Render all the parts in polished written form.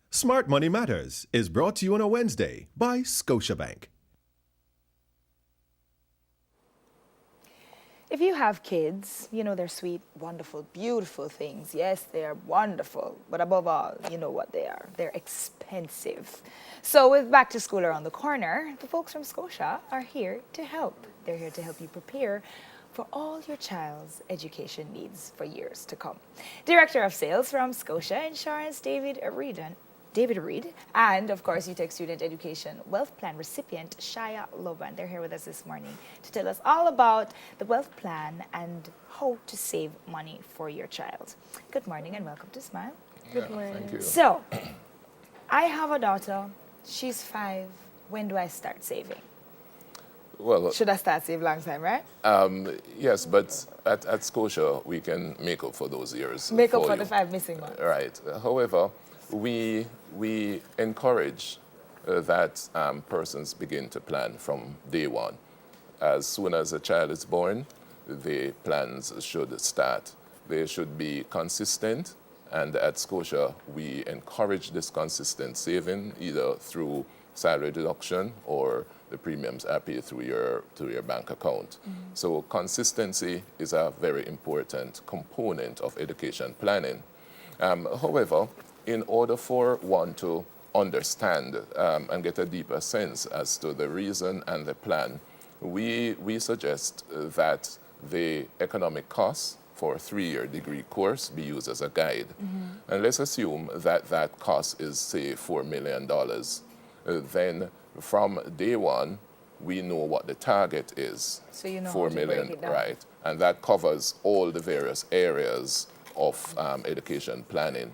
Smart Money Matters is brought to you on a Wednesday by Scotiabank. If you have kids, you know they're sweet, wonderful, beautiful things. Yes, they are wonderful, but above all, you know what they are. They're expensive. So with back to school around the corner, the folks from Scotia are here to help. They're here to help you prepare for all your child's education needs for years to come. Director of Sales from Scotia Insurance, David Reed, and of course, UTech Student Education Wealth Plan recipient Shaya Loban. They're here with us this morning to tell us all about the wealth plan and how to save money for your child. Good morning and welcome to Smile. Good morning. Thank you. So, I have a daughter. She's 5. When do I start saving? Well, Should I start saving long time, right? yes, but at Scotia, we can make up for those years. Make up for you. the 5 missing months. Right. However, we encourage that persons begin to plan from day one. As soon as a child is born, the plans should start. They should be consistent, and at Scotia, we encourage this consistent saving either through salary deduction or the premiums are paid through your bank account. So consistency is a very important component of education planning. However, in order for one to understand and get a deeper sense as to the reason and the plan, we suggest that the economic costs for a 3-year degree course be used as a guide. And let's assume that that cost is, say, $4 million. Then from day one, we know what the target is. So you know 4 how to break million, it down. right? And that covers all the various areas of education planning.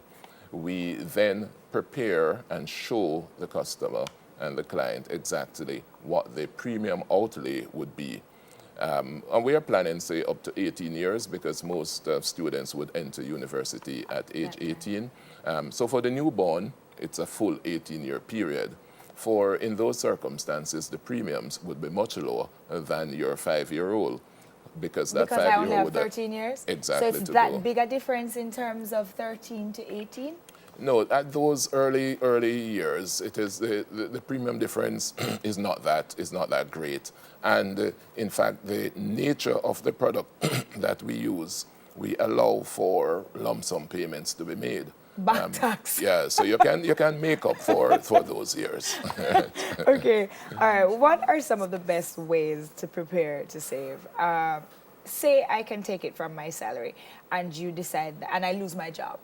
We then prepare and show the customer and the client exactly what the premium outlay would be. And we are planning, say, up to 18 years because most students would enter university at age 18. So for the newborn, it's a full 18-year period. For in those circumstances, the premiums would be much lower than your 5-year-old because that 5-year-old I only have would 13 years? Exactly. So it's to that go. big a difference in terms of 13 to 18? No, at those early years, it is the premium difference is not that great, and in fact, the nature of the product that we use, we allow for lump sum payments to be made. Back tax. Yeah, so you can make up for those years. Okay, all right. What are some of the best ways to prepare to save? Say I can take it from my salary, and you decide, and I lose my job.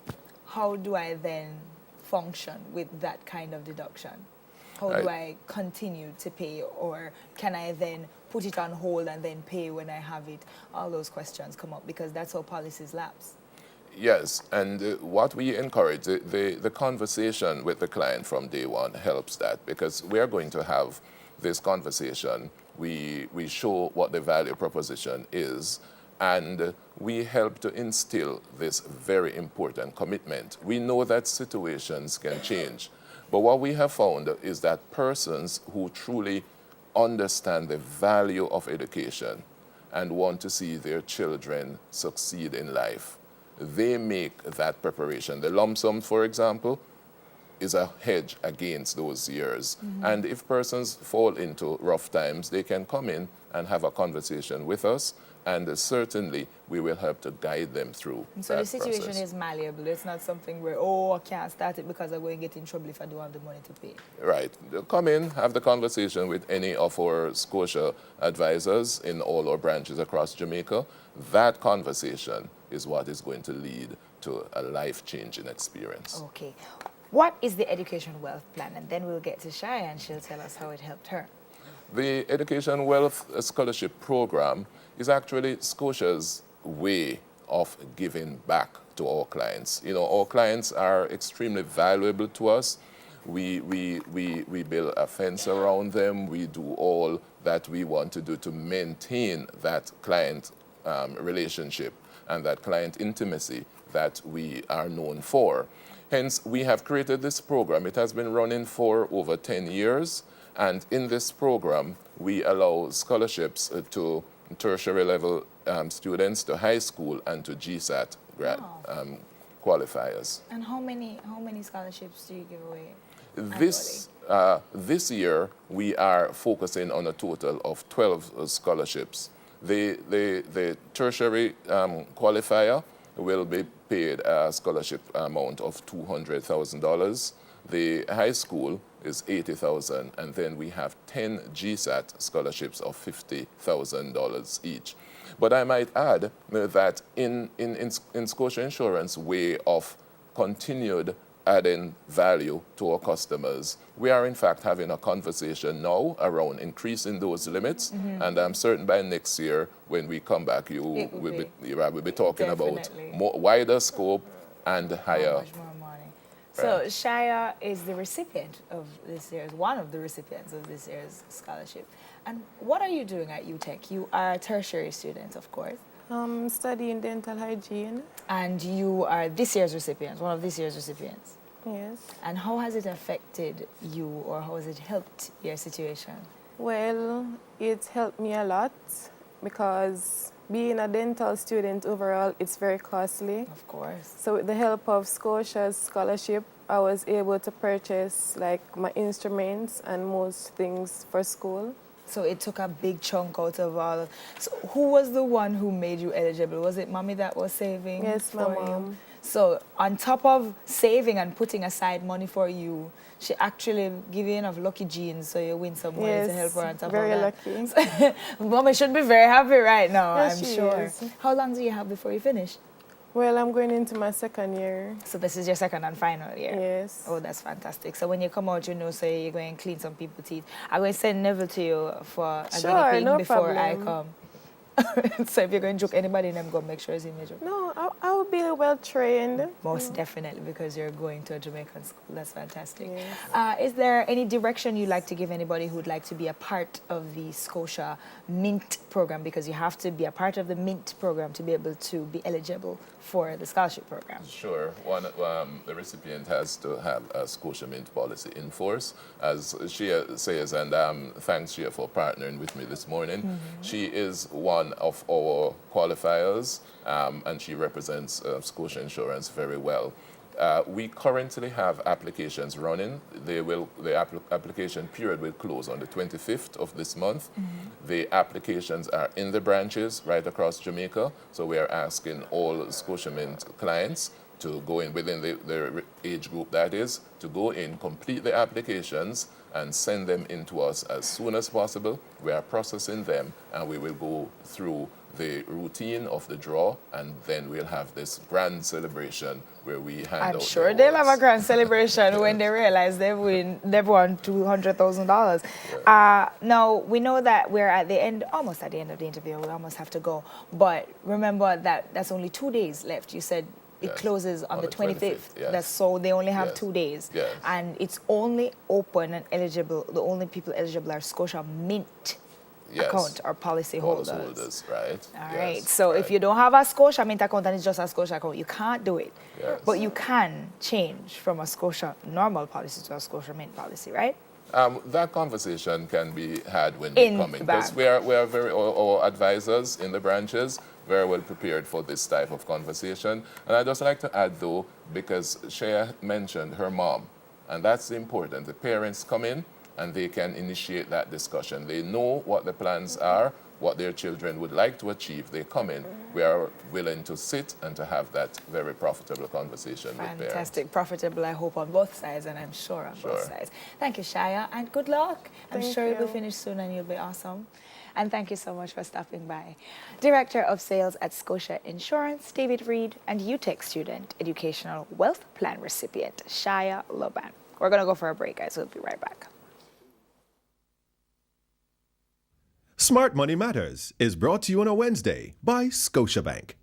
How do I then function with that kind of deduction? How do I continue to pay, or can I then put it on hold and then pay when I have it? All those questions come up because that's how policies lapse. Yes, and what we encourage, the conversation with the client from day one helps that because we are going to have this conversation. We show what the value proposition is, and we help to instill this very important commitment. We know that situations can change, but what we have found is that persons who truly understand the value of education and want to see their children succeed in life, they make that preparation. The lump sum, for example, is a hedge against those years. And if persons fall into rough times, they can come in and have a conversation with us, and certainly we will help to guide them through So that the situation process. is malleable. It's not something where, I can't start it because I'm going to get in trouble if I don't have the money to pay. Right. Come in, have the conversation with any of our Scotia advisors in all our branches across Jamaica. That conversation is what is going to lead to a life-changing experience. Okay. What is the Education Wealth Plan? And then we'll get to Shaya and she'll tell us how it helped her. The Education Wealth Scholarship Program is actually Scotia's way of giving back to our clients. You know, our clients are extremely valuable to us. We build a fence around them. We do all that we want to do to maintain that client relationship and that client intimacy that we are known for. Hence, we have created this program. It has been running for over 10 years. And in this program, we allow scholarships to tertiary level students, to high school, and to GSAT qualifiers. And how many scholarships do you give away? This year, we are focusing on a total of 12 scholarships. The tertiary qualifier will be paid a scholarship amount of $200,000. The high school is $80,000, and then we have 10 GSAT scholarships of $50,000 each. But I might add that in Scotia Insurance way of continued adding value to our customers, we are in fact having a conversation now around increasing those limits, and I'm certain by next year when we come back, we'll be talking about more wider scope and higher. Much more money. So Shaya is the recipient of this year's, one of the recipients of this year's scholarship. And what are you doing at UTech? You are a tertiary student, of course. I'm studying dental hygiene. And you are this year's recipient, one of this year's recipients. Yes. And how has it affected you, or how has it helped your situation? Well, it helped me a lot because being a dental student overall, it's very costly. Of course. So with the help of Scotia's scholarship, I was able to purchase like my instruments and most things for school. So it took a big chunk out of all. So who was the one who made you eligible? Was it mommy that was saving? Yes, my for mom. You? So on top of saving and putting aside money for you, she actually gave you enough lucky genes so you win some money to help her on top very of lucky. Mommy should be very happy right now, Yes, I'm she sure. is. How long do you have before you finish? Well, I'm going into my second year. So this is your second and final year? Yes. Oh, that's fantastic. So when you come out, you know, so you're going to clean some people's teeth. I'm going to send Neville to you for a guinea pig no before problem. I come. So if you're going to joke anybody, then go make sure it's in major. No, I will be well trained. Most definitely, because you're going to a Jamaican school. That's fantastic. Yes. Is there any direction you'd like to give anybody who'd like to be a part of the Scotia Mint program? Because you have to be a part of the Mint program to be able to be eligible for the scholarship program. Sure. The recipient has to have a Scotia Mint policy in force, as Shia says, and thanks Shia for partnering with me this morning. She is one of our qualifiers, and she represents Scotia Insurance very well. We currently have applications running. The application period will close on the 25th of this month. The applications are in the branches right across Jamaica, so we are asking all Scotia Mint clients to go in within the age group, that is, to go in, complete the applications, and send them in to us as soon as possible. We are processing them, and we will go through the routine of the draw, and then we'll have this grand celebration where we hand out. I'm sure the they'll have a awards. grand celebration when they realize they've won $200,000. Now we know that we're at the end, almost at the end of the interview. We almost have to go, but remember that that's only 2 days left. You said it Yes. closes on the 25th. Yes. That's so they only have Yes. 2 days, Yes. and it's only open and eligible. The only people eligible are Scotia Mint Yes. account or policy holders. Right. All right. So if you don't have a Scotia Mint account and it's just a Scotia account, you can't do it. Yes. But you can change from a Scotia normal policy to a Scotia Mint policy, right? That conversation can be had when we In come in, the because bank. we are very, our advisors in the branches, very well prepared for this type of conversation. And I'd just like to add though, because Shea mentioned her mom, and that's important. The parents come in and they can initiate that discussion. They know what the plans are, what their children would like to achieve. They come in. We are willing to sit and to have that very profitable conversation with parents. Fantastic. Profitable, I hope, on both sides, and I'm sure on both Sure. sides. Thank you, Shaya, and good luck. I'm Thank sure you'll be you. finished soon and you'll be awesome. And thank you so much for stopping by. Director of Sales at Scotia Insurance, David Reed, and UTech student, Educational Wealth Plan recipient, Shaya Loban. We're going to go for a break, guys. We'll be right back. Smart Money Matters is brought to you on a Wednesday by Scotiabank.